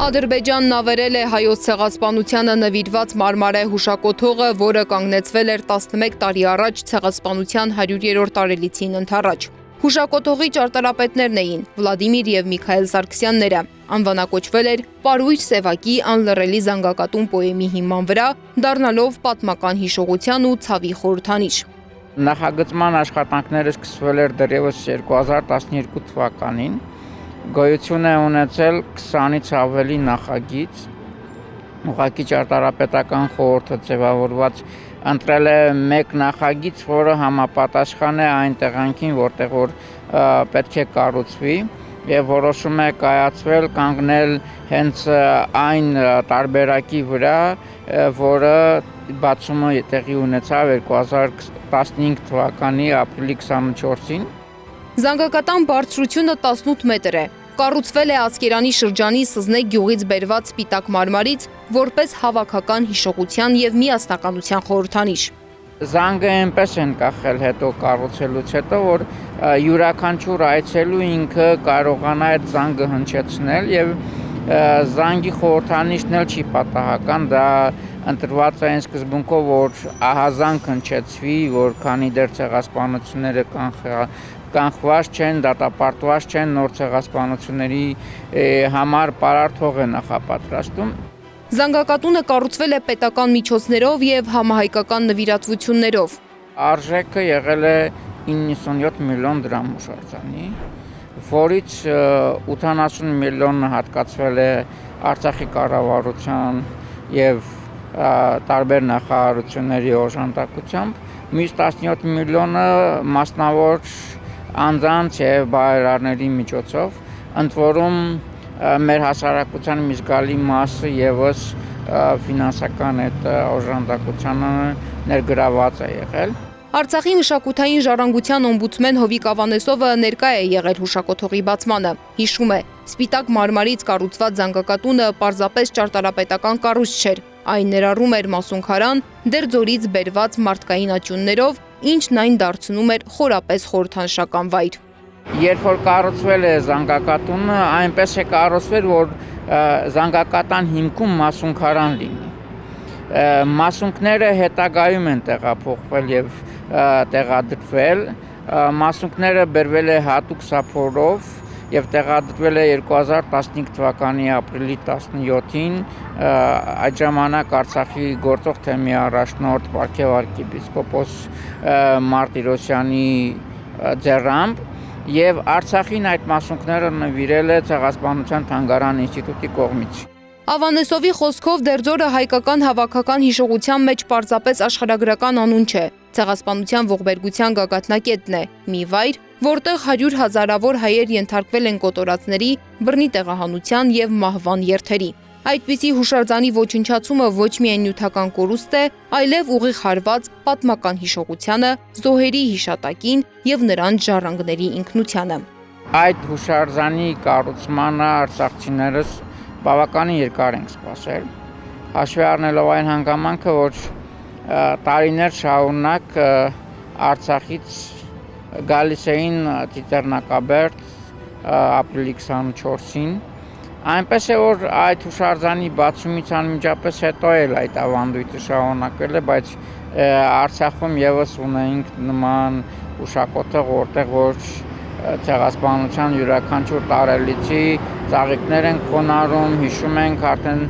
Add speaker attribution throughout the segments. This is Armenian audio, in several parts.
Speaker 1: Ադրբեջանն ավերել է հայոց ցեղասպանությանը նվիրված մարմարե հուշակոթողը, որը կանգնեցվել էր 11 տարի առաջ ցեղասպանության 100-րդ տարելիցին ընդառաջ։ Հուշակոթողի ճարտարապետներն էին Վլադիմիր եւ Միքայել Սարգսյանները։ Անվանակոչվել էր Պարույր Սևակի անլռելի զանգակատուն պոեմի հիման վրա, դառնալով պատմական հիշողության ու ցավի խորհրդանիշ։
Speaker 2: Նախագծման աշխատանքները սկսվել էր դեռևս 2012 թվականին։ Գոյություն է ունեցել 20-ից ավելի նախագիծ։ Ուղղակի ճարտարապետական խորհուրդը ձևավորված ընտրել է մեկ նախագիծ, որը համապատասխան է այն տեղանքին, որտեղ որ պետք է կառուցվի, եւ որոշում է կայացվել կանգնել հենց այն տարբերակի վրա, որը բացումը տեղի ունեցավ 2015 թվականի ապրիլի 24-ին։
Speaker 1: Զանգակատան բարձրությունը 18 մետր է։ Կառուցվել է Ասկերանի շրջանի Սզնեկ գյուղից բերված սպիտակ մարմարից, որպես հավաքական հիշողության եւ միասնականության խորհրդանիշ։
Speaker 2: Զանգը այնպես են կախել հետո կառուցելուց հետո, որ յուրաքանչյուր այցելու ինքը կարողանա այդ զանգը հնչեցնել եւ զանգի խորհրդանիշն էլ չի պատահական, դա ընտրված է այն սկզբունքով, որ ահազանգ հնչեցվի, որ քանի դեռ ցեղասպանությունները կանխված չեն, դատապարտված չեն, նոր ցեղասպանությունների համար պարարտ հող է նախապատրաստում։
Speaker 1: Զանգակատունը կառուցվել է պետական միջոցներով եւ համահայկական նվիրատվություններով։
Speaker 2: Արժեքը եղել է 97 միլիոն դրամ հուշարձանի, որից 80 միլիոնը հատկացվել է Արցախի կառավարության եւ տարբեր նախարարությունների օժանդակությամբ, մյուս 17 միլիոնը մասնավոր անձանց եւ բարերարների միջոցով, ընդ որում մեր հասարակության մի զգալի մասը եւս ֆինանսական այդ օժանդակությանը ներգրաված է եղել։
Speaker 1: Արցախի մշակութային ժառանգության օմբուդսմեն Հովիկ Ավանեսովը ներկա է եղել հուշակոթողի բացմանը։ Հիշում է, սպիտակ մարմարից կառուցված զանգակատունը պարզապես ճարտարապետական կառույց չէր, այն ներառում էր մասունքարան, դեռ ձորից բերված մարդկային աճյուններով, ինչն այն դարձնում էր խորապես խորհրդանշական վայր։
Speaker 2: Երբ որ կառուցվել է զանգակատունը, այնպես է կառուցվել, որ զանգակատան հիմքում մասունքարան լինի։ Մասունքները հետագայում են տեղափոխվել եւ տեղադրվել, մասունքները բերվել է հատուկ սափորով եւ տեղադրվել է 2015 թվականի ապրիլի 17-ին այդ ժամանակ Արցախի գործող թեմի առաջնորդ Պարքև arczepiskopos Մարտիրոսյանի ձեռամբ եւ Արցախին այդ մասունքները նվիրել է Ցեղասպանության թանգարան ինստիտուտի կողմից։
Speaker 1: Ավանեսովի խոսքով Դերձորը հայկական հավաքական հիշողության մեջ պարզապես աշխարհագրական անուն չէ, ցեղասպանության ողբերգության գագաթնակետն է, մի վայր, որտեղ 100 հազարավոր հայեր ենթարկվել են կոտորածների, բռնի տեղահանության եւ մահվան երթերի։ Այդպիսի հուշարձանի ոչնչացումը ոչ միայն նյութական կորուստ է, այլև ուղիղ հարված պատմական հիշողությանը, զոհերի հիշատակին եւ նրանց ժառանգների ինքնությանը։
Speaker 2: Այդ հուշարձանի կառուցմանը արցախցիներս բավականին երկար ենք սպասել, հաշվի առնելով այն հանգամանքը, որ տարիներ շարունակ Արցախից գալիս էին Ծիծեռնակաբերդ ապրիլի 24-ին, այնպես է, որ այդ հուշարձանի բացումից անմիջապես հետո էլ այդ ավանդույթը շարունակվել է, բայց Արցախում եւս ունեինք նման հուշակոթող, որտեղ որ ցեղասպանության յուրաքանչյուր տարելիցի ծաղիկներ են խոնարհում, հիշում ենք արդեն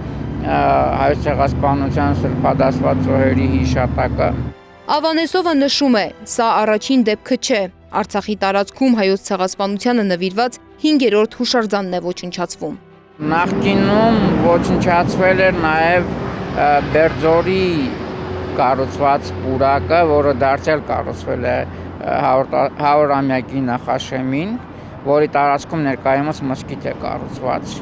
Speaker 2: հայոց ցեղասպանության սրբադասված զոհերի հիշատակը։
Speaker 1: Ավանեսովը նշում է, սա առաջին դեպքը չէ։ Արցախի տարածքում հայոց ցեղասպանությանը նվիրված 5-րդ հուշարձանն է ոչնչացվում։
Speaker 2: Նախկինում ոչնչացվել էր նաև Դերձորի կառուցված պուրակը, որը դարձյալ կառուցվել է 100-ամյակի նախաշեմին, որի տարածքում ներկայումս մզկիթ է կառուցված։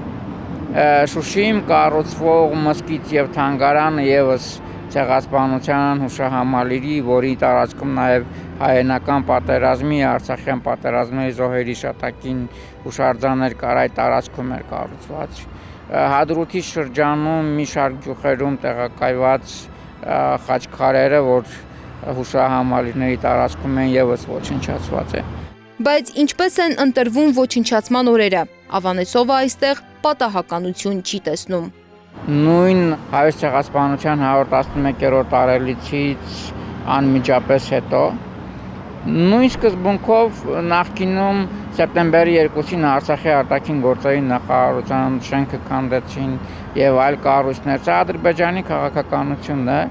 Speaker 2: Շուշիում կառուցվող մզկիթ եւ թանգարանը եւս ցեղասպանության հուշահամալիրի, որի տարածքում նաև հայերենական պատերազմի, արցախյան պատերազմի զոհերի հիշատակին հուշարձաններ կար, այդ տարածքում էր կառուցված։ Հադրութի շրջանում մի շարք գյուղերում տեղակայված խաչքարերը, որ հուշահամալիրների տարածքում են եւս ոչնչացված է։
Speaker 1: Բայց ինչպես են ընտրվում ոչնչացման օրերը։ Ավանեսովը այստեղ պատահականություն չի տեսնում։
Speaker 2: Նույն հայոց ցեղասպանության 111-րդ տարելիցից անմիջապես հետո նույն սկզբունքով նախկինում սեպտեմբերի 2-ին Արցախի արտաքին գործերի նախարարության շենքը քանդեցին եւ այլ կառույցներ։ Սա Ադրբեջանի քաղաքականությունն է։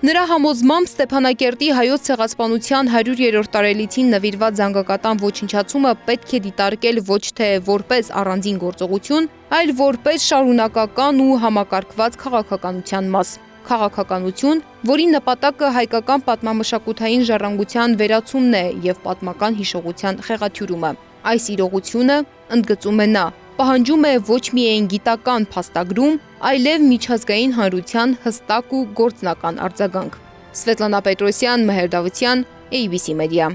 Speaker 1: Նրա համոզմամբ Ստեփանակերտի հայոց ցեղասպանության 100-րդ տարելիցին նվիրված զանգակատան ոչնչացումը պետք է դիտարկել ոչ թե որպես առանձին գործողություն, այլ որպես շարունակական ու համակարգված քաղաքականության մաս։ Քաղաքականություն, որի նպատակը հայկական պատմամշակութային ժառանգության վերացումն է եւ պատմական հիշողության խեղաթյուրումը։ Այս իրողությունը, ընդգծում է նա, պահանջում է ոչ միայն գիտական փաստագրում, այլև միջազգային հանրության հստակ ու գործնական արձագանք։ Սվետլանա Պետրոսյան, Մեհեր Դավթյան, ABC Media։